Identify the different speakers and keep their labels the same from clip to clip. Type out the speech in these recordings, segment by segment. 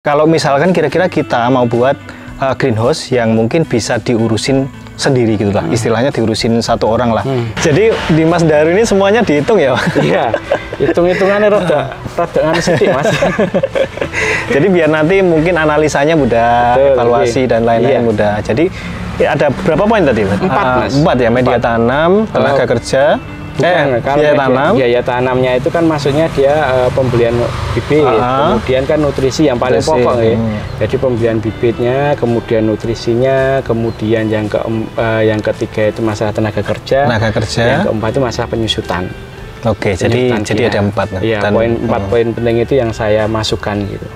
Speaker 1: Kalau misalkan kira-kira kita mau buat greenhouse yang mungkin bisa diurusin sendiri gitu lah, istilahnya diurusin satu orang lah. Jadi di Mas Daru ini semuanya dihitung ya?
Speaker 2: Iya, hitung-hitungannya rada sedikit Mas.
Speaker 1: Jadi biar nanti mungkin analisanya mudah, evaluasi dan lain-lain mudah. Jadi ada berapa poin tadi?
Speaker 2: 4 Mas.
Speaker 1: 4 ya, media tanam, tenaga kerja.
Speaker 2: Kalau biaya tanamnya itu kan maksudnya dia pembelian bibit, kemudian kan nutrisi yang paling pokok ya. Jadi pembelian bibitnya, kemudian nutrisinya, kemudian yang ketiga itu masalah tenaga kerja. Yang keempat itu masalah penyusutan.
Speaker 1: Oke, jadi ada 4.
Speaker 2: Iya, empat poin penting itu yang saya masukkan gitu.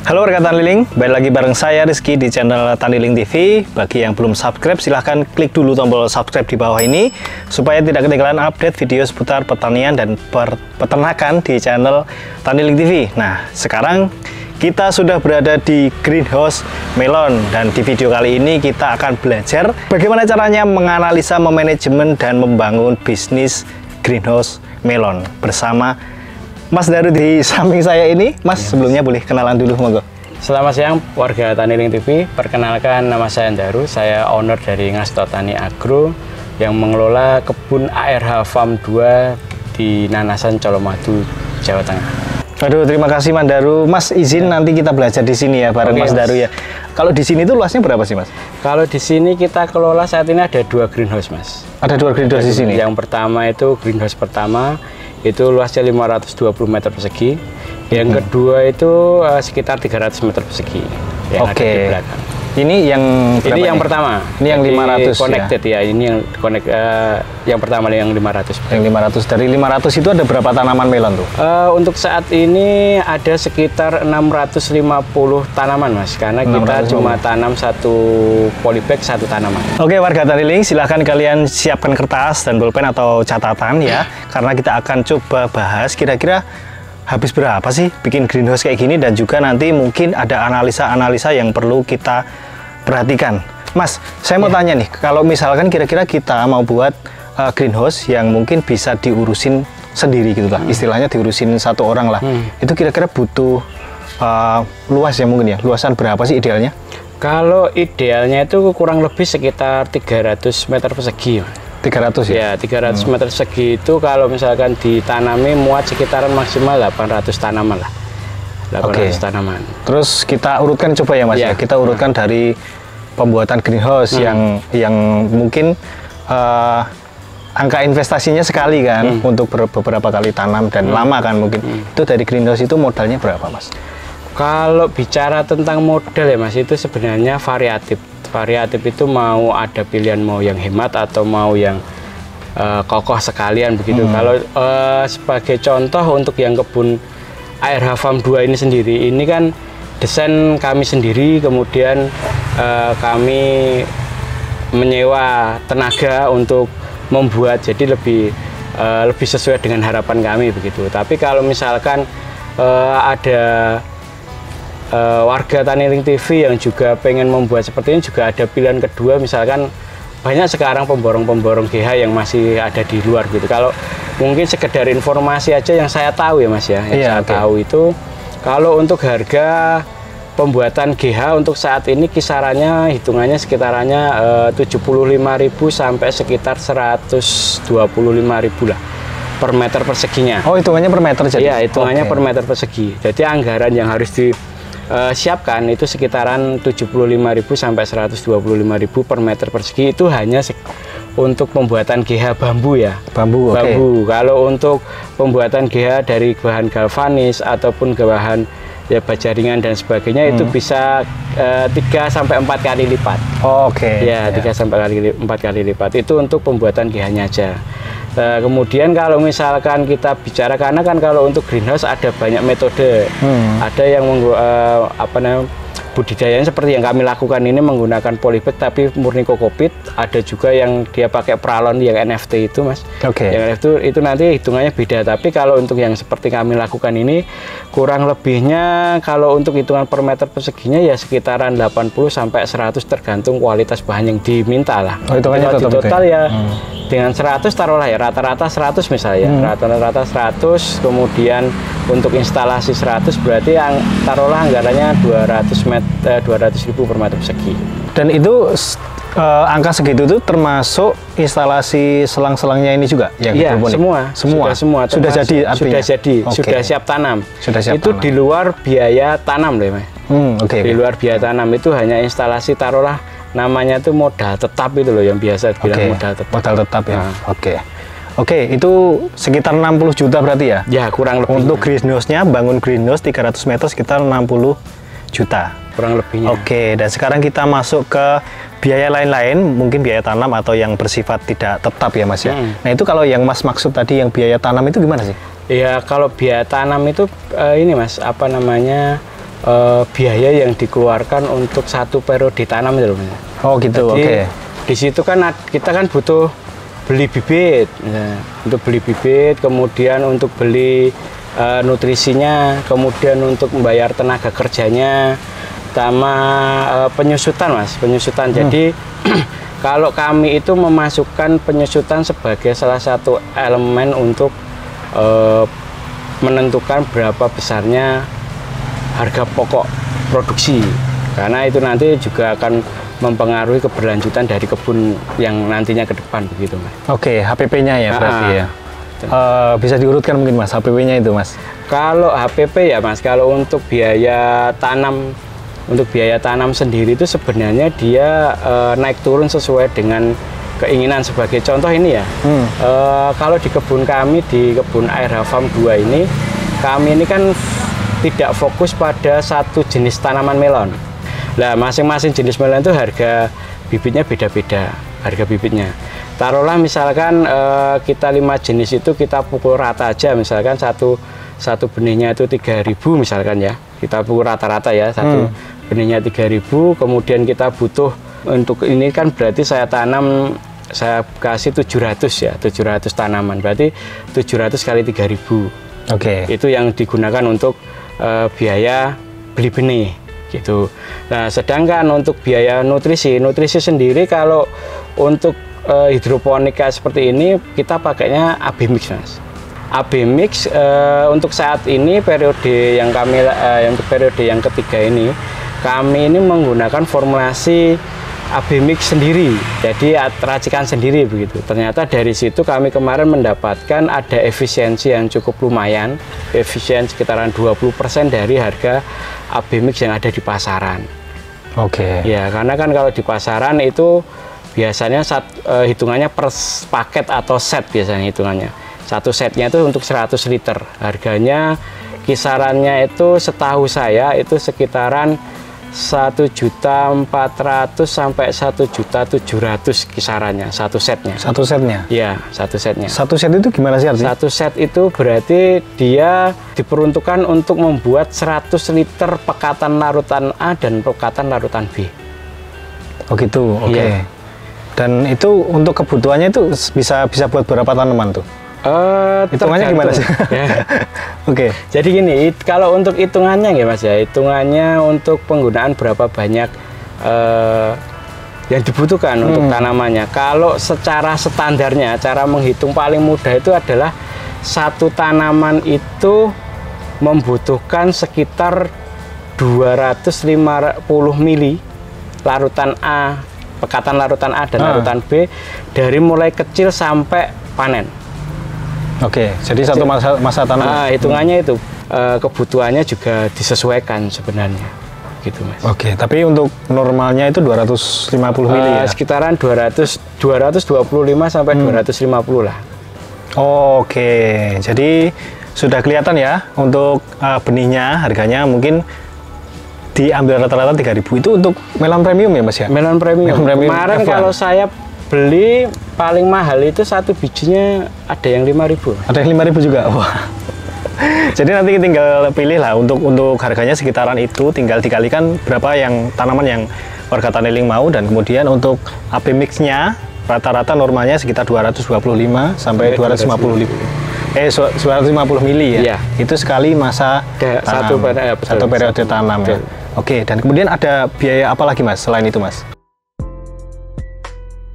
Speaker 1: Halo rekan Taniling, balik lagi bareng saya Rizky di channel Taniling TV. Bagi yang belum subscribe, silahkan klik dulu tombol subscribe di bawah ini supaya tidak ketinggalan update video seputar pertanian dan peternakan di channel Taniling TV. Nah, sekarang kita sudah berada di greenhouse melon dan di video kali ini kita akan belajar bagaimana caranya menganalisa, memanajemen dan membangun bisnis greenhouse melon bersama Mas Daru di samping saya ini. Mas, sebelumnya boleh kenalan dulu, monggo.
Speaker 2: Selamat siang warga Taniling TV. Perkenalkan, nama saya Daru. Saya owner dari Ngasto Tani Agro yang mengelola kebun ARH Farm 2 di Nanasan, Colomadu, Jawa Tengah.
Speaker 1: Aduh, terima kasih Mas Daru. Mas izin nanti kita belajar di sini ya bareng Mas Daru ya. Kalau di sini tuh luasnya berapa sih, Mas?
Speaker 2: Kalau di sini kita kelola saat ini ada 2 greenhouse, Mas.
Speaker 1: Ada 2 greenhouse di sini.
Speaker 2: Yang pertama itu greenhouse pertama itu luasnya 520 meter persegi. Yang kedua itu sekitar 300 meter persegi yang ada di belakang.
Speaker 1: Ini yang berapa?
Speaker 2: Ini yang pertama.
Speaker 1: Ini yang 500
Speaker 2: connected ya. Ini yang connect yang pertama yang 500.
Speaker 1: Yang 500. Dari 500 itu ada berapa tanaman melon tuh?
Speaker 2: Untuk saat ini ada sekitar 650 tanaman, Mas. Karena kita cuma tanam satu polybag, satu tanaman. Oke,
Speaker 1: warga Taniling, silahkan kalian siapkan kertas dan bolpen atau catatan ya. Karena kita akan coba bahas kira-kira habis berapa sih bikin greenhouse kayak gini, dan juga nanti mungkin ada analisa-analisa yang perlu kita perhatikan. Mas, saya mau tanya nih, kalau misalkan kira-kira kita mau buat greenhouse yang mungkin bisa diurusin sendiri gitu lah, istilahnya diurusin satu orang lah, itu kira-kira butuh luas ya mungkin ya, luasan berapa sih idealnya?
Speaker 2: Kalau idealnya itu kurang lebih sekitar 300 meter persegi.
Speaker 1: 300 ya?
Speaker 2: Ya, 300 meter persegi itu kalau misalkan ditanami muat sekitaran maksimal 800 tanaman lah. 800 tanaman.
Speaker 1: Terus kita urutkan coba ya Mas ya. Kita urutkan dari pembuatan greenhouse yang mungkin angka investasinya sekali kan untuk beberapa kali tanam dan lama kan mungkin. Itu dari greenhouse itu modalnya berapa Mas?
Speaker 2: Kalau bicara tentang modal ya Mas, itu sebenarnya variatif. Variatif itu mau ada pilihan mau yang hemat atau mau yang kokoh sekalian begitu. Kalau sebagai contoh untuk yang kebun ARH Farm 2 ini sendiri, ini kan desain kami sendiri, kemudian kami menyewa tenaga untuk membuat, jadi lebih sesuai dengan harapan kami begitu. Tapi kalau misalkan ada warga Taniling TV yang juga pengen membuat seperti ini, juga ada pilihan kedua. Misalkan banyak sekarang pemborong-pemborong GH yang masih ada di luar gitu. Kalau mungkin sekedar informasi aja yang saya tahu ya Mas ya, yang saya tahu itu kalau untuk harga pembuatan GH untuk saat ini kisarannya, hitungannya sekitarannya 75.000 sampai sekitar 125.000 lah per meter perseginya.
Speaker 1: Oh, hitungannya per meter jadi?
Speaker 2: Iya, hitungannya per meter persegi. Jadi anggaran yang harus disiapkan itu sekitaran 75.000 sampai 125.000 per meter persegi. Itu hanya untuk pembuatan GH bambu ya.
Speaker 1: Bambu.
Speaker 2: Kalau untuk pembuatan GH dari bahan galvanis ataupun bahan ya bajaringan dan sebagainya itu bisa 3 sampai 4 kali lipat. Ya, 3 sampai 4 kali lipat. Itu untuk pembuatan GH-nya aja. Kemudian kalau misalkan kita bicara, karena kan kalau untuk greenhouse ada banyak metode, ada yang budidayanya seperti yang kami lakukan ini menggunakan polybag tapi murni kokopit. Ada juga yang dia pakai pralon yang NFT itu, Mas.
Speaker 1: Oke.
Speaker 2: Yang NFT itu nanti hitungannya beda. Tapi kalau untuk yang seperti kami lakukan ini kurang lebihnya kalau untuk hitungan per meter perseginya ya sekitaran 80 sampai 100 tergantung kualitas bahan yang diminta lah.
Speaker 1: Oh, hitungannya
Speaker 2: kalau di
Speaker 1: tetap
Speaker 2: total ya dengan 100 taruhlah ya rata-rata 100 misalnya rata-rata 100, kemudian untuk instalasi 100 berarti yang taruhlah anggarannya 200.000 per meter persegi. Dan
Speaker 1: itu angka segitu itu termasuk instalasi selang-selangnya ini juga yang
Speaker 2: iya, semua
Speaker 1: sudah jadi artinya?
Speaker 2: Sudah siap tanam.
Speaker 1: Sudah siap
Speaker 2: itu
Speaker 1: tanam.
Speaker 2: Di luar biaya tanam loh, Mas. Di luar biaya tanam itu hanya instalasi taruhlah namanya itu modal tetap itu loh yang biasa bilang modal tetap.
Speaker 1: Modal tetap ya. Oke, itu sekitar 60 juta berarti ya? Ya,
Speaker 2: kurang lebih.
Speaker 1: Untuk greenhouse-nya, bangun greenhouse 300 meter sekitar 60 juta.
Speaker 2: Kurang lebihnya.
Speaker 1: Oke, dan sekarang kita masuk ke biaya lain-lain, mungkin biaya tanam atau yang bersifat tidak tetap ya, Mas ya. Nah, itu kalau yang Mas maksud tadi yang biaya tanam itu gimana sih?
Speaker 2: Ya, kalau biaya tanam itu ini Mas, apa namanya? Biaya yang dikeluarkan untuk satu periode tanam itu loh, Mas.
Speaker 1: Oh, gitu. Oke.
Speaker 2: Di situ kan kita kan butuh beli bibit, untuk beli bibit, kemudian untuk beli nutrisinya, kemudian untuk membayar tenaga kerjanya, sama penyusutan, Mas, penyusutan. Jadi kalau kami itu memasukkan penyusutan sebagai salah satu elemen untuk menentukan berapa besarnya harga pokok produksi, karena itu nanti juga akan mempengaruhi keberlanjutan dari kebun yang nantinya ke depan begitu, Mas.
Speaker 1: Oke, HPP-nya ya berarti ya. Bisa diurutkan mungkin, Mas, HPP-nya itu, Mas.
Speaker 2: Kalau HPP ya, Mas, kalau untuk biaya tanam sendiri itu sebenarnya dia naik turun sesuai dengan keinginan. Sebagai contoh ini ya, kalau di kebun kami, di kebun air Farm 2 ini, kami ini kan tidak fokus pada satu jenis tanaman melon. Nah, masing-masing jenis melon itu harga bibitnya beda-beda, harga bibitnya. Taruhlah misalkan kita 5 jenis itu kita pukul rata aja, misalkan satu benihnya itu 3.000 misalkan ya. Kita pukul rata-rata ya, satu benihnya 3.000, kemudian kita butuh untuk ini kan berarti saya tanam, saya kasih 700 ya, 700 tanaman. Berarti 700 kali 3.000.
Speaker 1: Oke.
Speaker 2: Itu yang digunakan untuk biaya beli benih gitu. Nah, sedangkan untuk biaya nutrisi sendiri kalau untuk hidroponika seperti ini kita pakainya AB mix, Mas. AB mix untuk saat ini periode yang kami untuk periode yang ketiga ini kami ini menggunakan formulasi AB mix sendiri, jadi racikan sendiri begitu. Ternyata dari situ kami kemarin mendapatkan ada efisiensi yang cukup lumayan, efisiensi sekitaran 20% dari harga AB mix yang ada di pasaran.
Speaker 1: Oke.
Speaker 2: Ya, karena kan kalau di pasaran itu biasanya hitungannya per paket atau set biasanya hitungannya. Satu setnya itu untuk 100 liter. Harganya kisarannya itu setahu saya itu sekitaran 1.400.000 sampai 1.700.000 kisarannya satu setnya.
Speaker 1: Satu setnya?
Speaker 2: Iya, satu setnya.
Speaker 1: Satu set itu gimana sih artinya?
Speaker 2: Satu set itu berarti dia diperuntukkan untuk membuat 100 liter pekatan larutan A dan pekatan larutan B.
Speaker 1: Oh gitu, oke.
Speaker 2: Iya.
Speaker 1: Dan itu untuk kebutuhannya itu bisa buat berapa tanaman tuh? Hitungannya gimana sih?
Speaker 2: Ya.
Speaker 1: Oke.
Speaker 2: Jadi gini, kalau untuk hitungannya ya Mas ya, hitungannya untuk penggunaan berapa banyak yang dibutuhkan untuk tanamannya. Kalau secara standarnya, cara menghitung paling mudah itu adalah satu tanaman itu membutuhkan sekitar 250 mili larutan A, pekatan larutan A dan larutan B dari mulai kecil sampai panen.
Speaker 1: Oke, jadi satu masa tanam.
Speaker 2: Hitungannya itu kebutuhannya juga disesuaikan sebenarnya, gitu Mas.
Speaker 1: Oke, tapi untuk normalnya itu 250 mili ya?
Speaker 2: Sekitaran 225 sampai 250 lah.
Speaker 1: Oke, jadi sudah kelihatan ya untuk benihnya harganya mungkin diambil rata-rata 3.000 itu untuk melon premium ya Mas ya?
Speaker 2: Melon premium. Kemarin
Speaker 1: F1.
Speaker 2: Kalau saya beli paling mahal itu satu bijinya ada yang 5.000.
Speaker 1: Ada yang 5.000 juga? Wah. Jadi nanti tinggal pilih lah untuk harganya sekitaran itu, tinggal dikalikan berapa yang tanaman yang warga Taniling mau, dan kemudian untuk AB mix-nya rata-rata normalnya sekitar 225 sampai 250 mili ya.
Speaker 2: Iya.
Speaker 1: Itu sekali masa tanam, satu periode tanam ya. Oke, dan kemudian ada biaya apa lagi Mas selain itu Mas?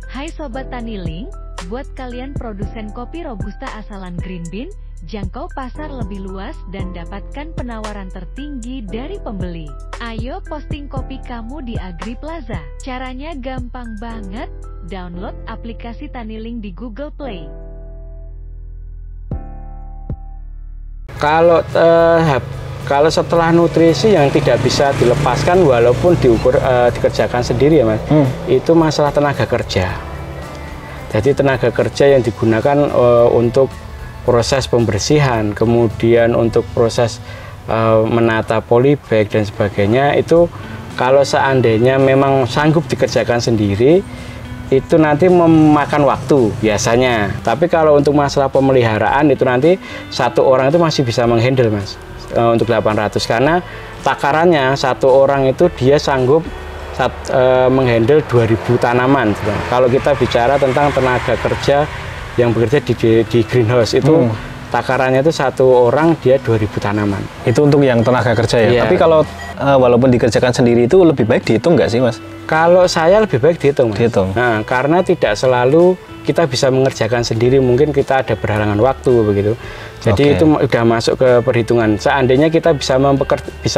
Speaker 3: Hai Sobat Taniling, buat kalian produsen kopi Robusta asalan Green Bean, jangkau pasar lebih luas dan dapatkan penawaran tertinggi dari pembeli. Ayo posting kopi kamu di AgriPlaza. Caranya gampang banget, download aplikasi Taniling di Google Play.
Speaker 2: Kalau setelah nutrisi yang tidak bisa dilepaskan walaupun dikerjakan sendiri ya Mas, itu masalah tenaga kerja. Jadi tenaga kerja yang digunakan untuk proses pembersihan, kemudian untuk proses menata polybag dan sebagainya, itu kalau seandainya memang sanggup dikerjakan sendiri, itu nanti memakan waktu biasanya. Tapi kalau untuk masalah pemeliharaan itu nanti satu orang itu masih bisa menghandle Mas, untuk 800, karena takarannya satu orang itu dia sanggup menghandle 2000 tanaman. Kalau kita bicara tentang tenaga kerja yang bekerja di greenhouse itu takarannya itu satu orang dia 2000 tanaman.
Speaker 1: Itu untuk yang tenaga kerja ya. Tapi kalau walaupun dikerjakan sendiri itu lebih baik dihitung nggak sih Mas?
Speaker 2: Kalau saya lebih baik dihitung Mas.
Speaker 1: Dihitung.
Speaker 2: Nah, karena tidak selalu kita bisa mengerjakan sendiri, mungkin kita ada berhalangan waktu begitu. Jadi itu udah masuk ke perhitungan. Seandainya kita bisa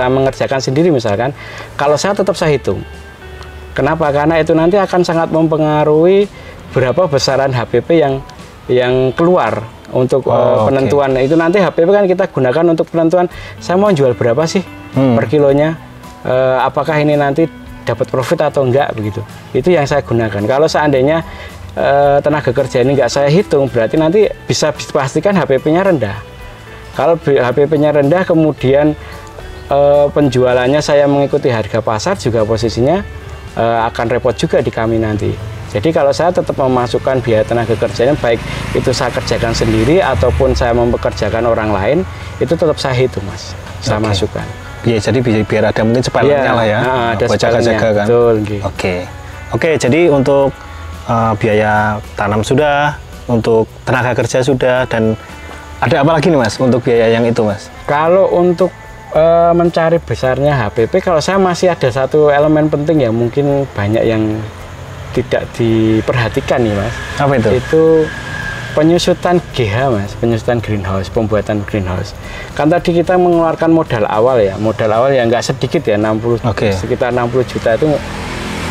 Speaker 2: mengerjakan sendiri misalkan, kalau saya tetap saya hitung. Kenapa? Karena itu nanti akan sangat mempengaruhi berapa besaran HPP yang keluar untuk penentuan. Itu nanti HPP kan kita gunakan untuk penentuan saya mau jual berapa sih per kilonya, apakah ini nanti dapat profit atau enggak begitu. Itu yang saya gunakan. Kalau seandainya tenaga kerja ini enggak saya hitung, berarti nanti bisa dipastikan HPP-nya rendah. Kalau HPP-nya rendah kemudian penjualannya saya mengikuti harga pasar, juga posisinya akan repot juga di kami nanti. Jadi kalau saya tetap memasukkan biaya tenaga kerjanya, baik itu saya kerjakan sendiri ataupun saya mempekerjakan orang lain, itu tetap saya hitung Mas, saya masukkan.
Speaker 1: Iya, jadi biar ada mungkin sepalannya lah ya,
Speaker 2: ada
Speaker 1: buat jaga-jaga kan.
Speaker 2: Betul.
Speaker 1: Oke, jadi untuk biaya tanam sudah, untuk tenaga kerja sudah, dan ada apa lagi nih Mas untuk biaya yang itu Mas?
Speaker 2: Kalau untuk mencari besarnya HPP, kalau saya masih ada satu elemen penting yang mungkin banyak yang tidak diperhatikan nih Mas.
Speaker 1: Apa itu?
Speaker 2: Itu penyusutan GH Mas, penyusutan greenhouse, pembuatan greenhouse. Kan tadi kita mengeluarkan modal awal ya, nggak sedikit ya, 60, sekitar 60 juta itu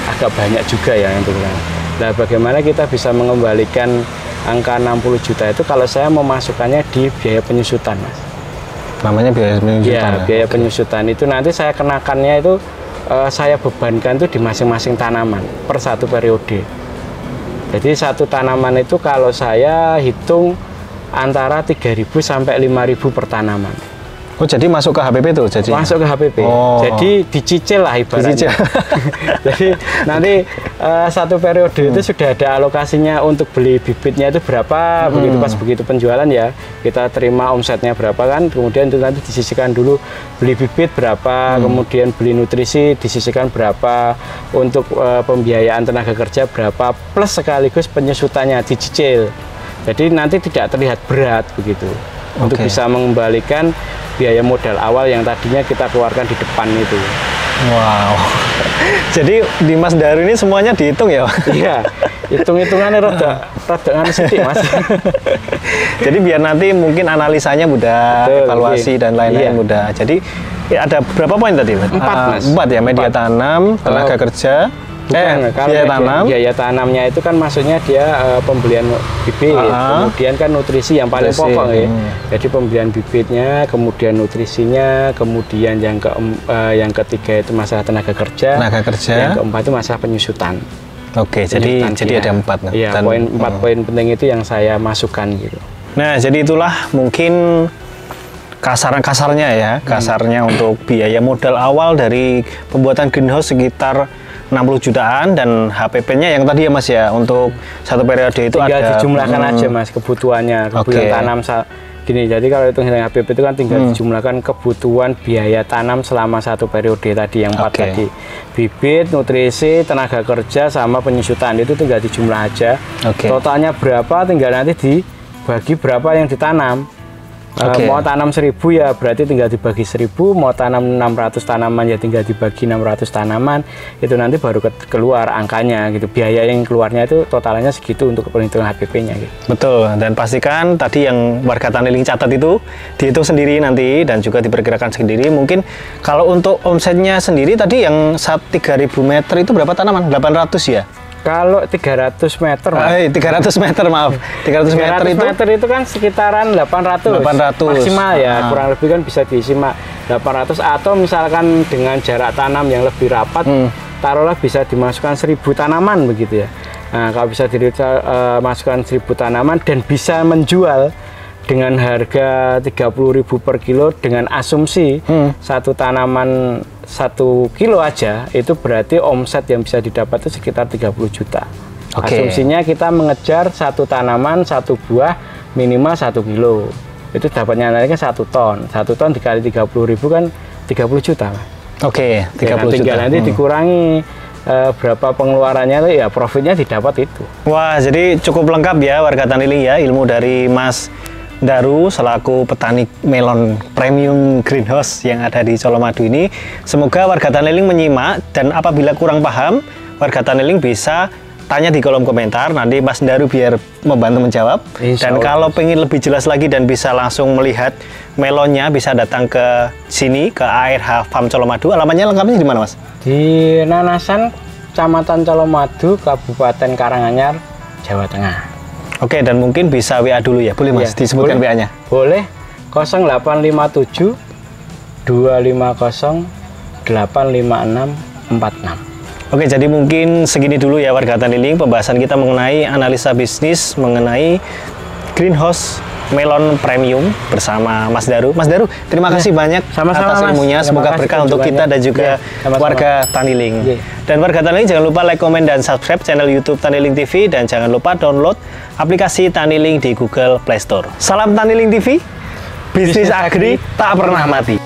Speaker 2: agak banyak juga ya untuk kan. Nah, bagaimana kita bisa mengembalikan angka 60 juta itu kalau saya memasukkannya di biaya penyusutan Mas.
Speaker 1: Namanya biaya penyusutan?
Speaker 2: Ya, biaya penyusutan itu nanti saya kenakannya itu saya bebankan itu di masing-masing tanaman per satu periode. Jadi satu tanaman itu kalau saya hitung antara 3.000 sampai 5.000 per tanaman.
Speaker 1: Oh, jadi masuk ke HPP tuh?
Speaker 2: Masuk ke HPP. Jadi dicicil lah ibaratnya. Jadi nanti satu periode itu sudah ada alokasinya untuk beli bibitnya itu berapa, begitu pas begitu penjualan ya kita terima omsetnya berapa kan, kemudian itu nanti disisihkan dulu beli bibit berapa, kemudian beli nutrisi disisihkan berapa, untuk pembiayaan tenaga kerja berapa, plus sekaligus penyusutannya dicicil. Jadi nanti tidak terlihat berat begitu. Untuk bisa mengembalikan biaya modal awal yang tadinya kita keluarkan di depan itu.
Speaker 1: Wow. Jadi di Mas Daru ini semuanya dihitung ya?
Speaker 2: Iya, hitung-hitungannya rada sedikit Mas.
Speaker 1: Jadi biar nanti mungkin analisanya mudah, evaluasi dan lain-lain mudah. Jadi ada berapa poin tadi Mas?
Speaker 2: 4 Mas.
Speaker 1: 4 ya, media tanam, tenaga kerja.
Speaker 2: Biaya tanamnya itu kan maksudnya dia pembelian bibit, kemudian kan nutrisi yang paling pokok ya. Jadi pembelian bibitnya, kemudian nutrisinya, kemudian yang ketiga itu masalah tenaga kerja. Yang keempat itu masalah penyusutan.
Speaker 1: Oke, jadi ada 4.
Speaker 2: Iya, 4 poin penting itu yang saya masukkan gitu.
Speaker 1: Nah, jadi itulah mungkin kasarnya ya, kasarnya untuk biaya modal awal dari pembuatan greenhouse sekitar 60 jutaan, dan HPP-nya yang tadi ya Mas ya, untuk satu periode itu tinggal
Speaker 2: dijumlahkan aja Mas kebutuhannya, tanam Gini, jadi kalau hitung-hitung HPP itu kan tinggal dijumlahkan kebutuhan biaya tanam selama satu periode tadi yang 4 tadi. Bibit, nutrisi, tenaga kerja, sama penyusutan itu tinggal dijumlah aja. Totalnya berapa tinggal nanti dibagi berapa yang ditanam. Mau tanam 1000 ya berarti tinggal dibagi 1000, mau tanam 600 tanaman ya tinggal dibagi 600 tanaman, itu nanti baru keluar angkanya gitu, biaya yang keluarnya itu totalnya segitu untuk perhitungan HPP-nya gitu.
Speaker 1: Betul, dan pastikan tadi yang warga Taniling catat itu dihitung sendiri nanti dan juga diperkirakan sendiri. Mungkin kalau untuk omsetnya sendiri tadi yang 3000 meter itu berapa tanaman? 800 ya?
Speaker 2: Kalau 300 meter,
Speaker 1: 300 meter maaf. 300 meter
Speaker 2: itu kan sekitaran 800 maksimal ya, kurang lebih kan bisa diisi 800, atau misalkan dengan jarak tanam yang lebih rapat, taruhlah bisa dimasukkan 1000 tanaman begitu ya. Nah, kalau bisa dimasukkan 1000 tanaman dan bisa menjual dengan harga 30.000 per kilo dengan asumsi satu tanaman 1 kilo aja, itu berarti omset yang bisa didapat itu sekitar 30 juta. Asumsinya kita mengejar satu tanaman, satu buah minimal 1 kilo. Itu dapatnya nanti kan 1 ton. 1 ton dikali 30.000 kan 30 juta. 30
Speaker 1: juta.
Speaker 2: Tinggal nanti dikurangi berapa pengeluarannya itu ya profitnya didapat itu.
Speaker 1: Wah, jadi cukup lengkap ya warga Taniling ya, ilmu dari Mas Daru selaku petani melon premium greenhouse yang ada di Colomadu ini. Semoga warga Taniling menyimak, dan apabila kurang paham, warga Taniling bisa tanya di kolom komentar, nanti Mas Daru biar membantu menjawab. Dan kalau pengen lebih jelas lagi dan bisa langsung melihat melonnya, bisa datang ke sini ke ARH Farm Colomadu. Alamatnya lengkapnya di mana, Mas?
Speaker 2: Di Nanasan, Kecamatan Colomadu, Kabupaten Karanganyar, Jawa Tengah.
Speaker 1: Oke, dan mungkin bisa WA dulu ya, boleh Mas? Disebutkan WA-nya.
Speaker 2: Boleh, 0857 250 856 46.
Speaker 1: Oke, jadi mungkin segini dulu ya warga Taniling pembahasan kita mengenai analisa bisnis mengenai greenhouse melon premium bersama Mas Daru. Mas Daru, terima kasih banyak atas ilmunya. Semoga berkah untuk kita dan juga warga Taniling. Dan warga Taniling jangan lupa like, komen, dan subscribe channel YouTube Taniling TV, dan jangan lupa download aplikasi Taniling di Google Play Store. Salam Taniling TV, bisnis agri tak pernah mati.